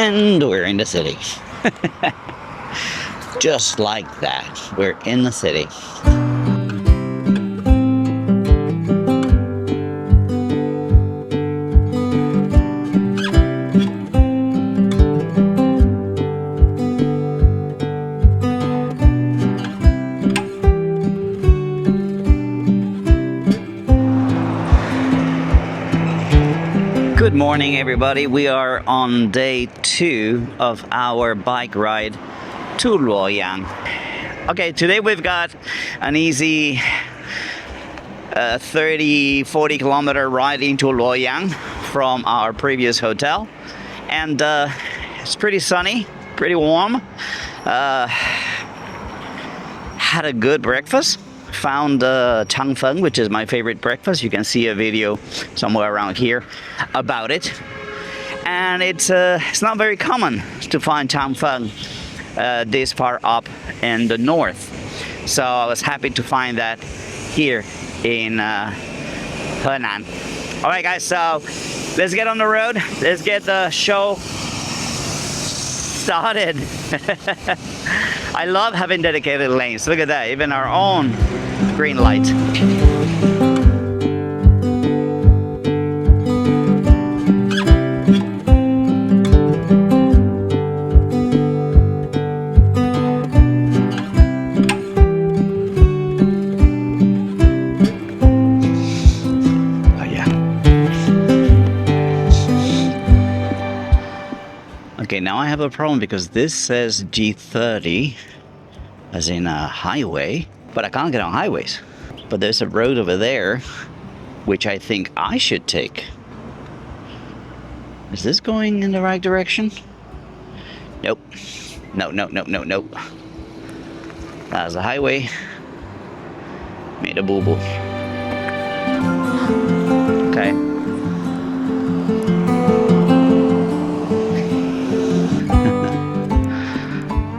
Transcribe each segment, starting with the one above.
And we're in the city. Just like that, we're in the city. Good morning, everybody. We are on day 2 of our bike ride to Luoyang. Okay, today we've got an easy 30-40 kilometer ride into Luoyang from our previous hotel, and it's pretty sunny, pretty warm. Had a good breakfast. Found changfeng, which is my favorite breakfast. You can see a video somewhere around here about it, and it's not very common to find changfeng this far up in the north, so I was happy to find that here in Henan. All right, guys, so let's get on the road. Let's get the show started. I love having dedicated lanes. Look at that, even our own green light. Oh yeah. Okay, now I have a problem because this says G30 as in a highway, but I can't get on highways. But there's a road over there which I think I should take. Is this going in the right direction? Nope. No. That's a highway. Made a boo-boo. Okay.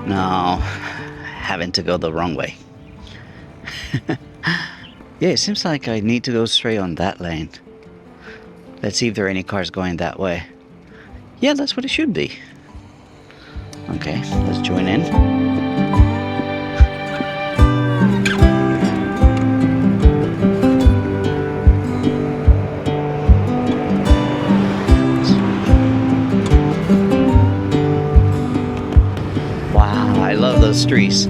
Now, having to go the wrong way. Yeah, it seems like I need to go straight on that lane. Let's see if there are any cars going that way. Yeah, that's what it should be. Okay, let's join in. Wow, I love those trees.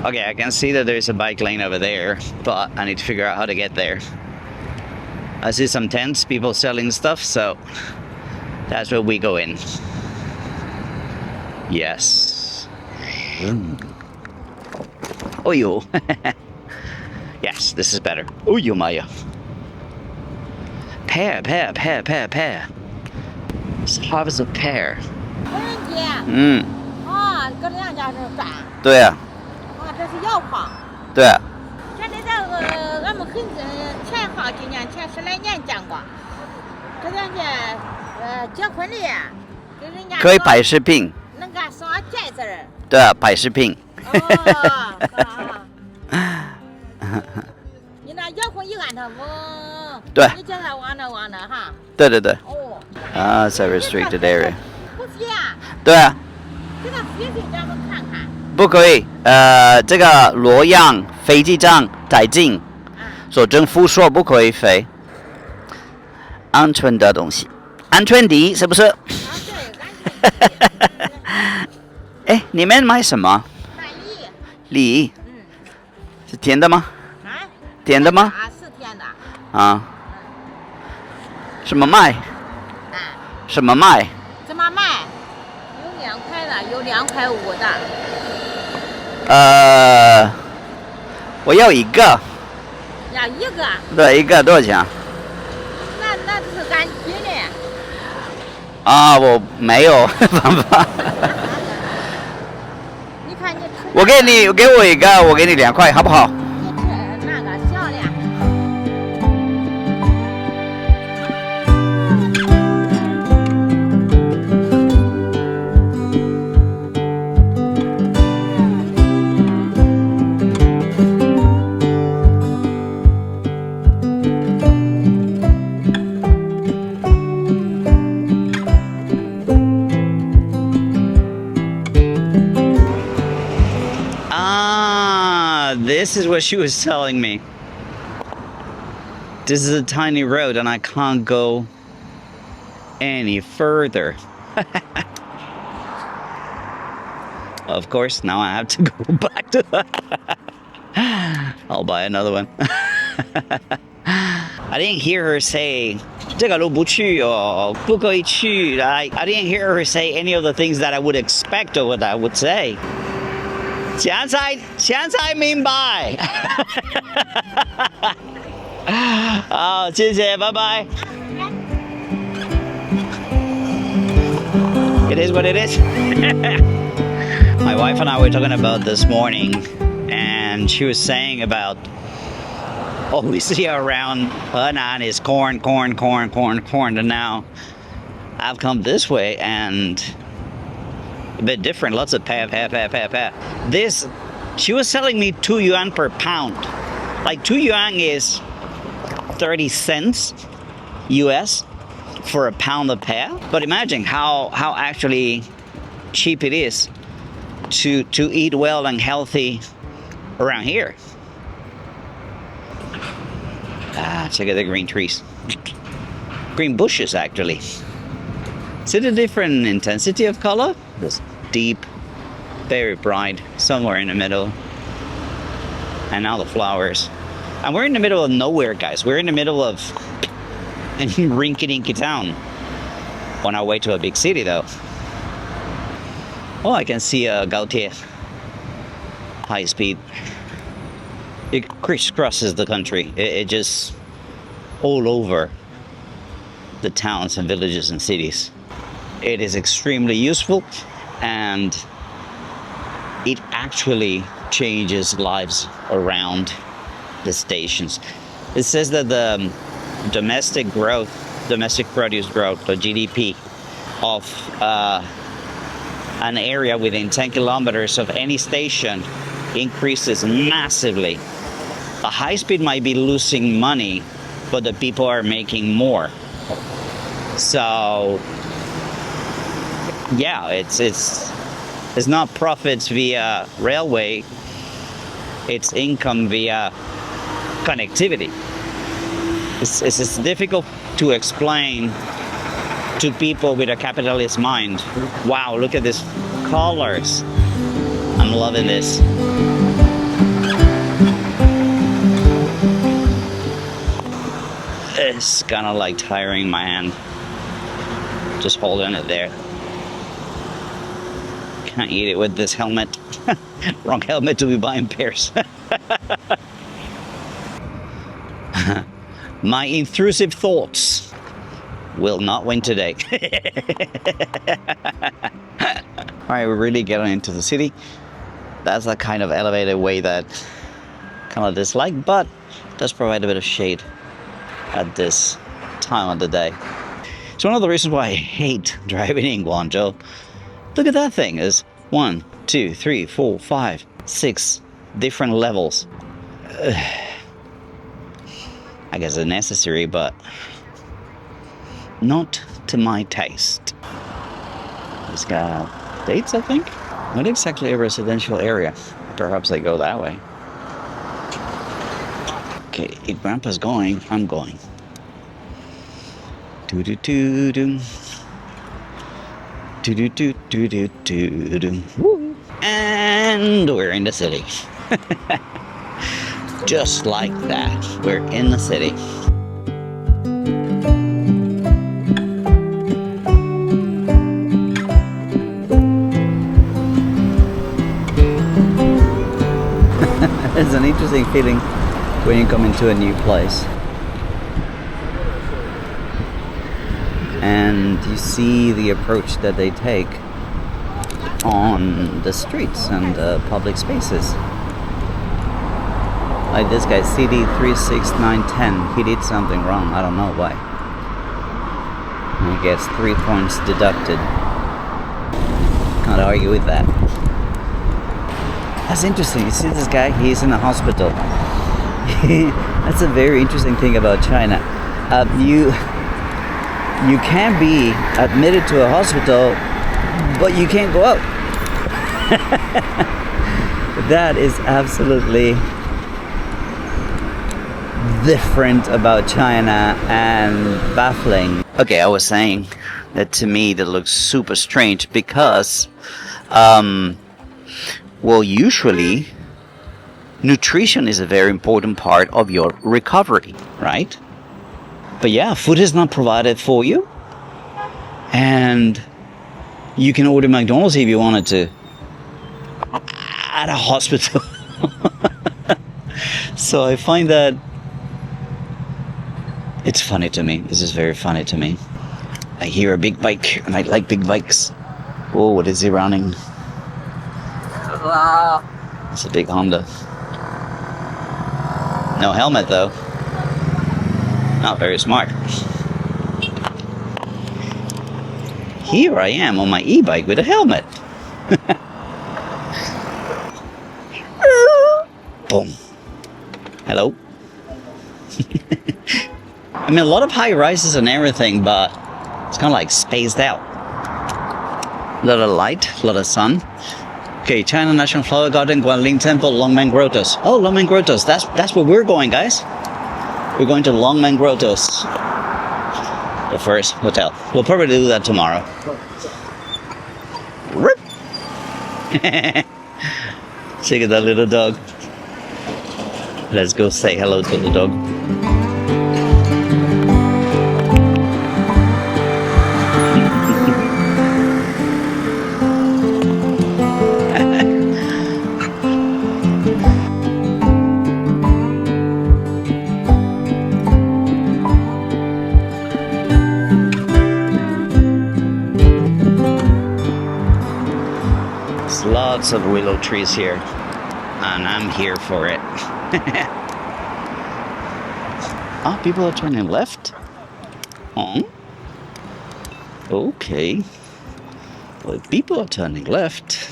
Okay, I can see that there's a bike lane over there, but I need to figure out how to get there. I see some tents, people selling stuff, so that's where we go in. Yes. Oh, yo. Yes, this is better. Oh, yo, Maya. Pear. It's harvest of pear. 对啊。 这是药房。对。这里俺们很前好几年前10来年见过，这两年结婚的，给人家可以摆饰品。能给送戒指。对啊，摆饰品。哦。你那遥控一按它嗡。对。你叫它往那哈。对。哦。啊 ，it's a restricted area。不飞啊。对啊。给它飞飞，咱们看看。 不可以，这个洛阳飞机场改进，所以政府说不可以飞，安全的东西，安全第一，是不是？啊，对，哎，你们买什么？买梨。是甜的吗？啊？甜的吗？啊，是甜的。啊。什么卖？啊。什么卖？怎么卖？有2块的，有2块5的。 我要一个。要一个？对，一个多少钱？那是俺给的。啊，我没有办法。你看你吃。我给我一个，我给你2块，好不好？你吃那个小的。This is what she was telling me. This is a tiny road and I can't go any further. Of course, now I have to go back to I'll buy another one. I didn't hear her say 这个路不去哦，不可以去. I didn't hear her say any of the things that I would expect or what I would say. 现在明白. 好，谢谢，拜拜. It is what it is. My wife and I were talking about this morning, and she was saying about all we see around Henan is corn, and now I've come this way and a bit different, lots of pa. This, she was selling me 2 yuan per pound. Like 2 yuan is 30 cents US for a pound of pear. But imagine how actually cheap it is to eat well and healthy around here. Check out the green trees. Green bushes, actually. Is it a different intensity of color? This deep, very bright, somewhere in the middle. And now the flowers. And we're in the middle of nowhere, guys. We're in the middle of a rinky-dinky town. On our way to a big city, though. Oh, I can see a Gautier. High speed. It crisscrosses the country. It just all over the towns and villages and cities. It is extremely useful, and it actually changes lives around the stations. It says that the domestic produce growth, or GDP, of an area within 10 kilometers of any station increases massively. The high speed might be losing money, but the people are making more. So yeah, it's not profits via railway, it's income via connectivity. It's difficult to explain to people with a capitalist mind. Wow, look at these colors. I'm loving this. It's kind of like tiring my hand. Just holding it there. Can't eat it with this helmet. Wrong helmet to be buying pears. My intrusive thoughts will not win today. Alright, we're really getting into the city. That's a kind of elevated way that I kind of dislike, but does provide a bit of shade at this time of the day. It's one of the reasons why I hate driving in Guangzhou. Look at that thing. There's 1, 2, 3, 4, 5, 6 different levels. I guess it's necessary, but not to my taste. It's got dates, I think. Not exactly a residential area. Perhaps they go that way. Okay, if Grandpa's going, I'm going. Do-do-do-do. Do-do-do-do-do-do-do. And we're in the city. Just like that, we're in the city. It's an interesting feeling when you come into a new place and you see the approach that they take on the streets and public spaces. Like this guy, CD 36910, he did something wrong, I don't know why. And he gets 3 points deducted. Can't argue with that. That's interesting. You see this guy, he's in a hospital. That's a very interesting thing about China. You can be admitted to a hospital, but you can't go out. That is absolutely different about China and baffling. Okay, I was saying that to me that looks super strange because, well, usually nutrition is a very important part of your recovery, right? But yeah, food is not provided for you, and you can order McDonald's if you wanted to at a hospital. So I find that it's funny to me. This is very funny to me. I hear a big bike, and I like big bikes. Oh, what is he running? Wow. It's a big Honda. No helmet though. Not very smart. Here I am on my e-bike with a helmet. Boom. Hello. I mean, a lot of high rises and everything, but it's kind of like spaced out. A lot of light, a lot of sun. Okay, China National Flower Garden, Guanling Temple, Longmen Grottoes. Oh, Longmen Grottoes. That's where we're going, guys. We're going to Longmen Grottoes, the first hotel. We'll probably do that tomorrow. Check at that little dog. Let's go say hello to the dog. There's lots of willow trees here, and I'm here for it. Ah, people are turning left. Oh, okay. Well, people are turning left.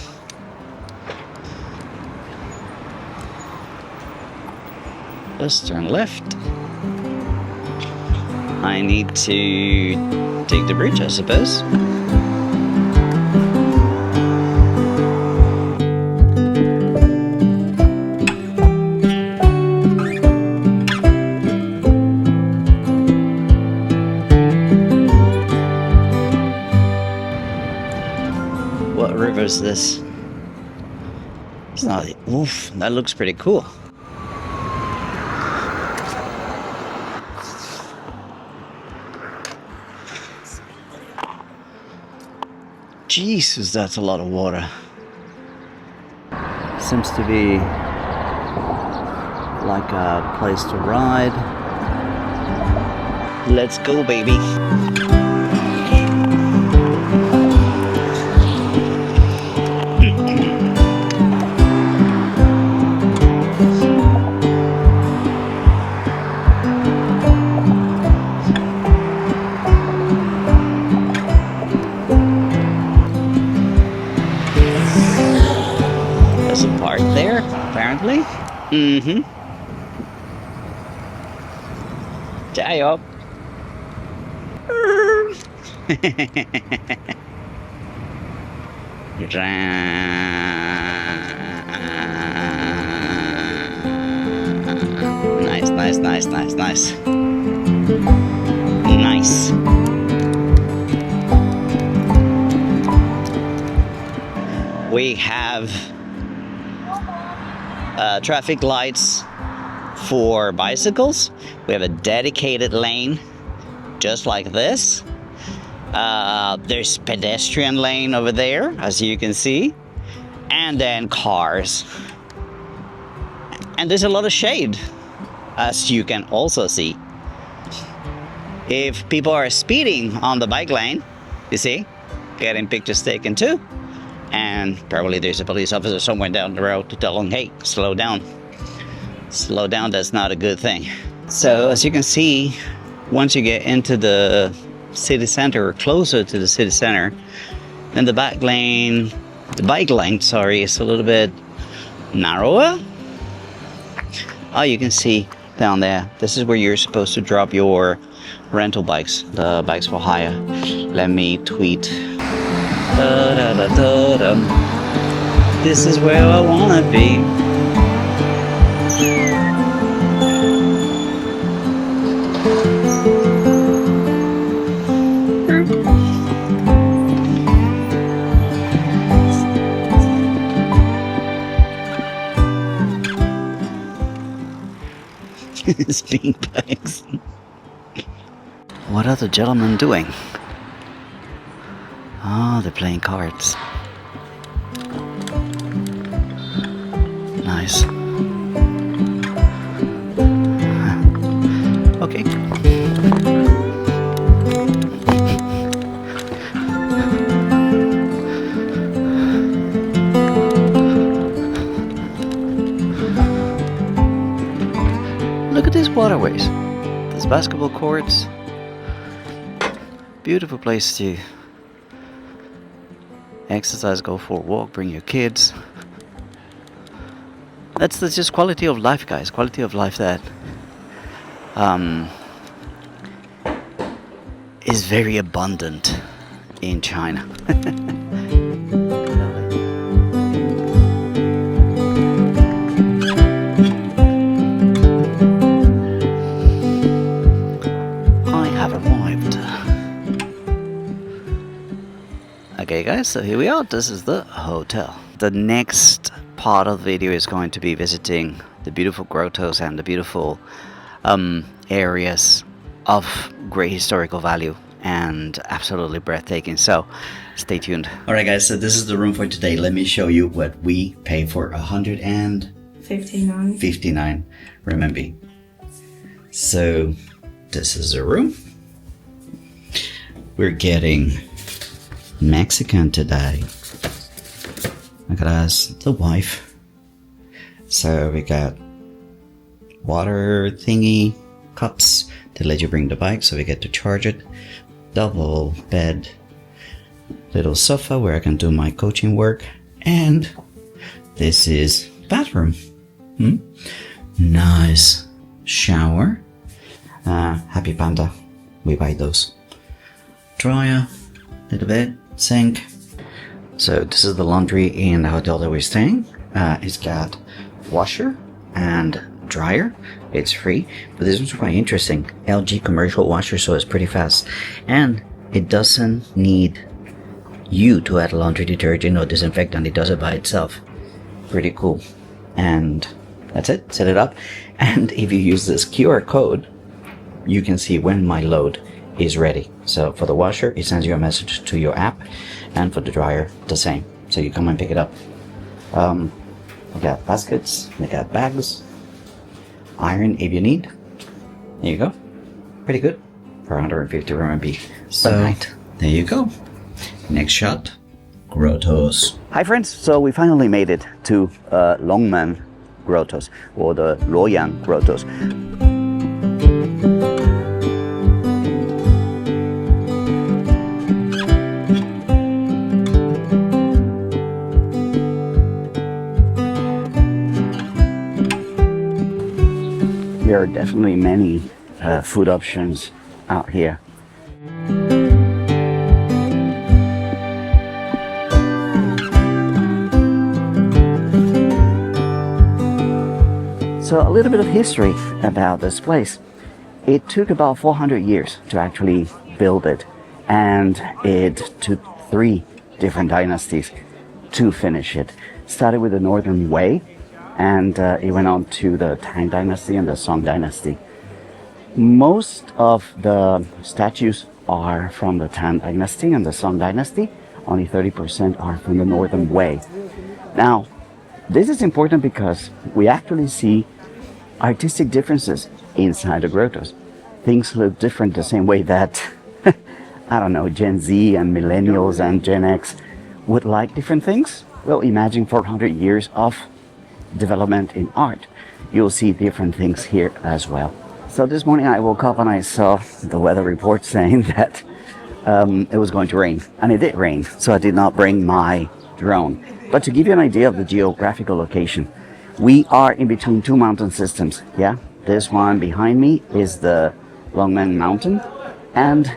Let's turn left. I need to take the bridge, I suppose. What river is this? It's not. Oof, that looks pretty cool. Jesus, that's a lot of water. Seems to be like a place to ride. Let's go, baby. There's a park there, apparently. Mm-hmm. Jayo. Nice. We have traffic lights for bicycles. We have a dedicated lane just like this. There's pedestrian lane over there, as you can see, and then cars. And there's a lot of shade, as you can also see. If people are speeding on the bike lane, you see, getting pictures taken too. And probably there's a police officer somewhere down the road to tell them, hey, slow down. Slow down, that's not a good thing. So as you can see, once you get into the city center or closer to the city center, then the bike lane, is a little bit narrower. Oh, you can see down there, this is where you're supposed to drop your rental bikes, the bikes for hire. Let me tweet. This is where I wanna be. It's beanbags. What are the gentlemen doing? Oh, they're playing cards. Nice. Okay. Look at these waterways. There's basketball courts. Beautiful place to exercise, go for a walk, bring your kids. That's just quality of life, guys. Quality of life that is very abundant in China. I have arrived. Okay guys, so here we are. This is the hotel. The next part of the video is going to be visiting the beautiful grottoes and the beautiful areas of great historical value and absolutely breathtaking. So stay tuned. All right guys, so this is the room for today. Let me show you what we pay for 159 renminbi. So this is the room. We're getting Mexican today. Look at us, the wife. So we got water thingy, cups to let you bring the bike so we get to charge it. Double bed, little sofa where I can do my coaching work. And this is bathroom. Nice shower. Happy Panda, we buy those. Dryer, little bit, sink. So this is the laundry in the hotel that we're staying. It's got washer and dryer. It's free, but this one's quite interesting. LG commercial washer, so it's pretty fast. And it doesn't need you to add laundry detergent or disinfectant. It does it by itself. Pretty cool. And that's it. Set it up. And if you use this QR code, you can see when my load is ready. So for the washer, it sends you a message to your app, and for the dryer, the same. So you come and pick it up. We got baskets, we got bags, iron if you need. There you go. Pretty good for 150 RMB. So there you go. Next shot, Grottoes. Hi friends, so we finally made it to Longmen Grottoes, or the Luoyang Grottoes. There are definitely many food options out here. So a little bit of history about this place. It took about 400 years to actually build it, and it took 3 different dynasties to finish it. Started with the Northern Wei, and it went on to the Tang Dynasty and the Song Dynasty. Most of the statues are from the Tang Dynasty and the Song Dynasty. Only 30% are from the Northern Wei. Now, this is important because we actually see artistic differences inside the grottoes. Things look different the same way that, I don't know, Gen Z and millennials and Gen X would like different things. Well, imagine 400 years of development in art. You'll see different things here as well. So this morning I woke up and I saw the weather report saying that it was going to rain, and it did rain, so I did not bring my drone. But to give you an idea of the geographical location, we are in between 2 mountain systems. Yeah, this one behind me is the Longmen Mountain, and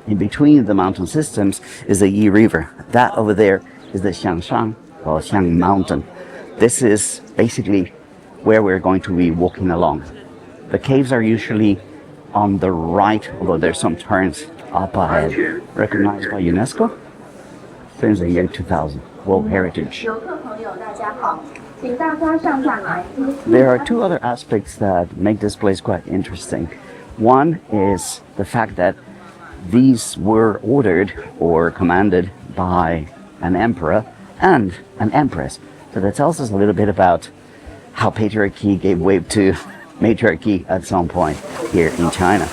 in between the mountain systems is the Yi River. That over there is the Xiangshan or Xiang Mountain. This is basically where we're going to be walking along. The caves are usually on the right, although there's some turns up ahead. Recognized by UNESCO since the year 2000, World Heritage. There are two other aspects that make this place quite interesting. One is the fact that these were ordered or commanded by an emperor and an empress. So that tells us a little bit about how patriarchy gave way to matriarchy at some point here in China.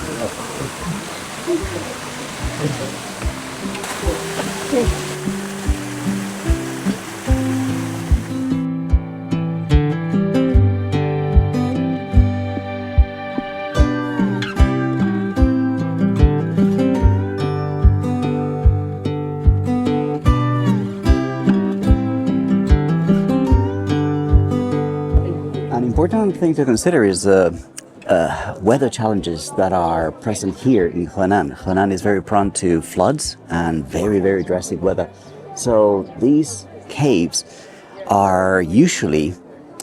An important thing to consider is weather challenges that are present here in Henan. Henan is very prone to floods and very, very drastic weather. So these caves are usually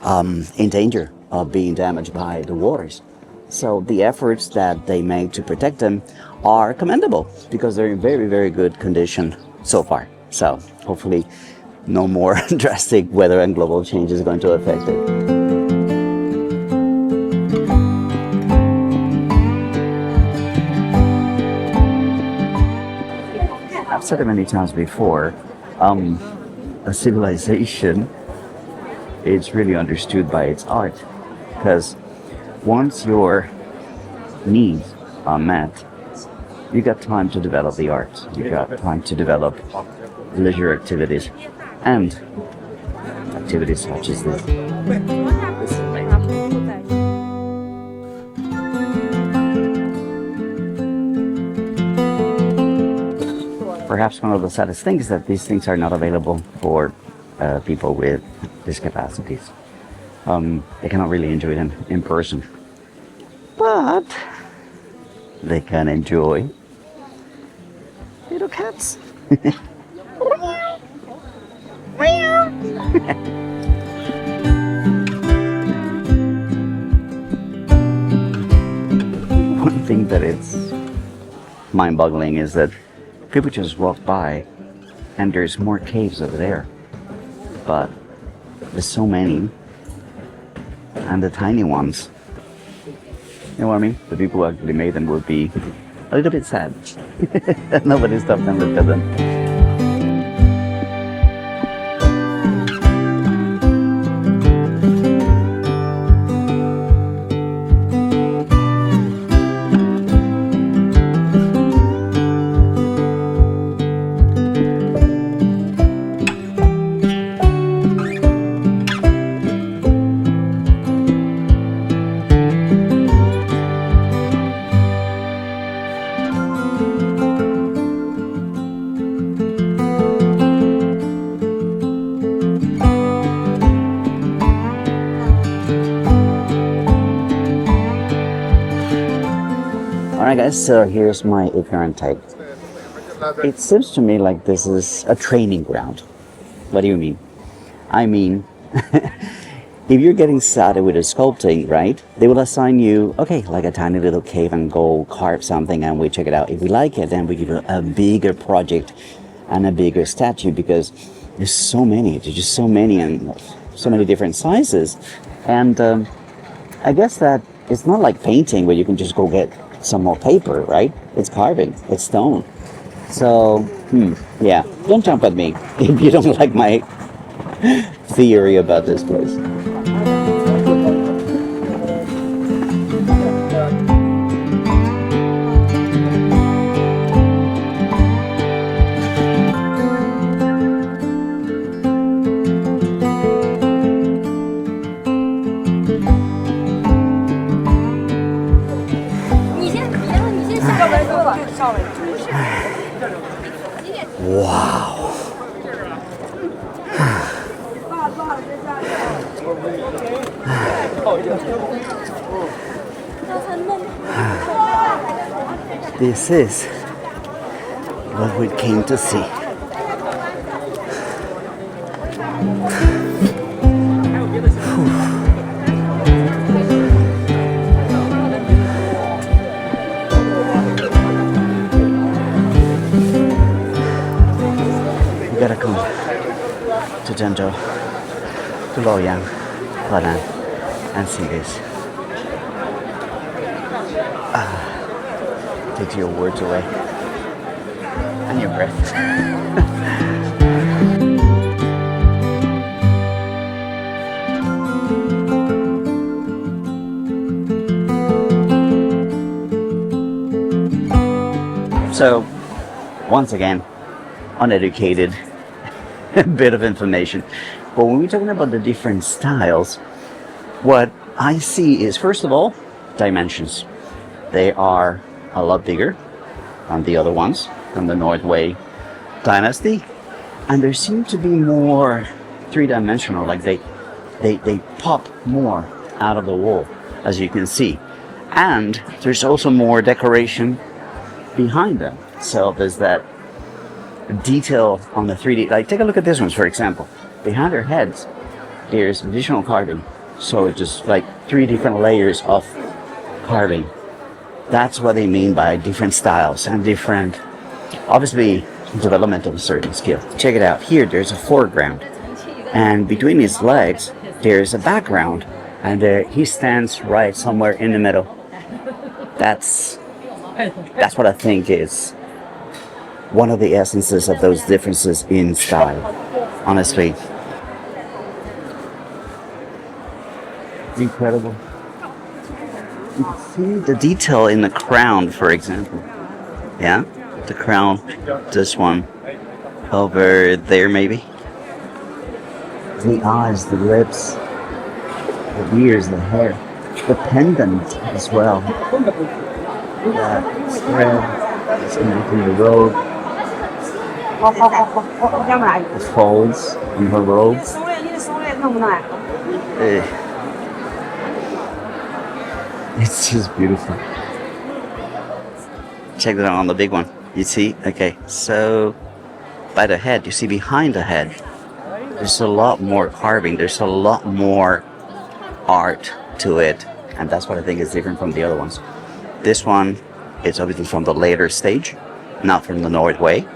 in danger of being damaged by the waters. So the efforts that they make to protect them are commendable because they're in very, very good condition so far. So hopefully no more drastic weather and global change is going to affect it. I've said it many times before, a civilization is really understood by its art, because once your needs are met, you got time to develop the art, you got time to develop leisure activities and activities such as this. Perhaps one of the saddest things is that these things are not available for people with discapacities. They cannot really enjoy them in person, but they can enjoy little cats. One thing that it's mind-boggling is that people just walk by and there's more caves over there, but there's so many, and the tiny ones, you know what I mean? The people who actually made them would be a little bit sad. Nobody stopped and looked at them. Alright guys, so here's my ignorant take. It seems to me like this is a training ground. What do you mean? I mean, if you're getting started with a sculpting, right, they will assign you, okay, like a tiny little cave and go carve something and we check it out. If we like it, then we give you a bigger project and a bigger statue, because there's so many, there's just so many and so many different sizes. And I guess that it's not like painting where you can just go get some more paper, right? It's carving, it's stone. So, yeah, don't jump at me if you don't like my theory about this place. Wow. This is what we came to see. Gotta come to Zhengzhou to Luoyang, Henan, and see this. Takes your words away and your breath. So, once again, uneducated bit of information. But when we're talking about the different styles, what I see is, first of all, dimensions. They are a lot bigger than the other ones from the North Wei dynasty, and they seem to be more three-dimensional, like they pop more out of the wall, as you can see. And there's also more decoration behind them. So there's that detail on the 3D. Like, take a look at this one, for example. Behind their heads, there's additional carving. So it's just like 3 different layers of carving. That's what they mean by different styles and different, obviously, development of a certain skill. Check it out. Here, there's a foreground. And between his legs, there's a background. And he stands right somewhere in the middle. That's what I think is one of the essences of those differences in style, honestly. Incredible. You can see the detail in the crown, for example. Yeah? The crown, this one, over there maybe. The eyes, the lips, the ears, the hair, the pendant as well. That thread is connecting the robe. The folds in her robes. It's just beautiful. Check that out on the big one. You see? Okay, so by the head, you see behind the head, there's a lot more carving. There's a lot more art to it. And that's what I think is different from the other ones. This one is obviously from the later stage, not from the North Wei.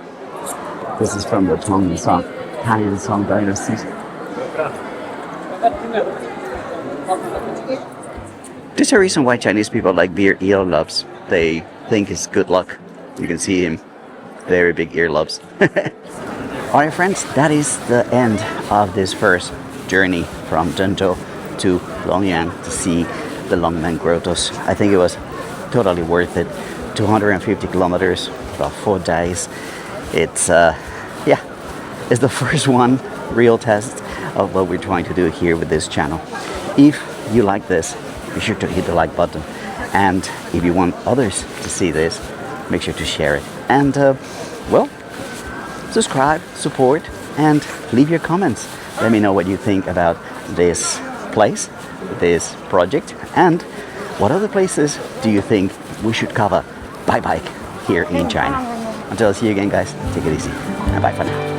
This is from the Tang Song, Han Song dynasty. There's a reason why Chinese people like beer earlobes. They think it's good luck. You can see him, very big earlobes. Alright friends, that is the end of this first journey from Zhengzhou to Luoyang to see the Longmen Grottoes. I think it was totally worth it. 250 kilometers, about 4 days. It's it's the first one real test of what we're trying to do here with this channel. If you like this, be sure to hit the like button, and if you want others to see this, make sure to share it, and well, subscribe, support, and leave your comments. Let me know what you think about this place, this project, and what other places do you think we should cover by bike here in China. Until I see you again, guys, take it easy and bye for now.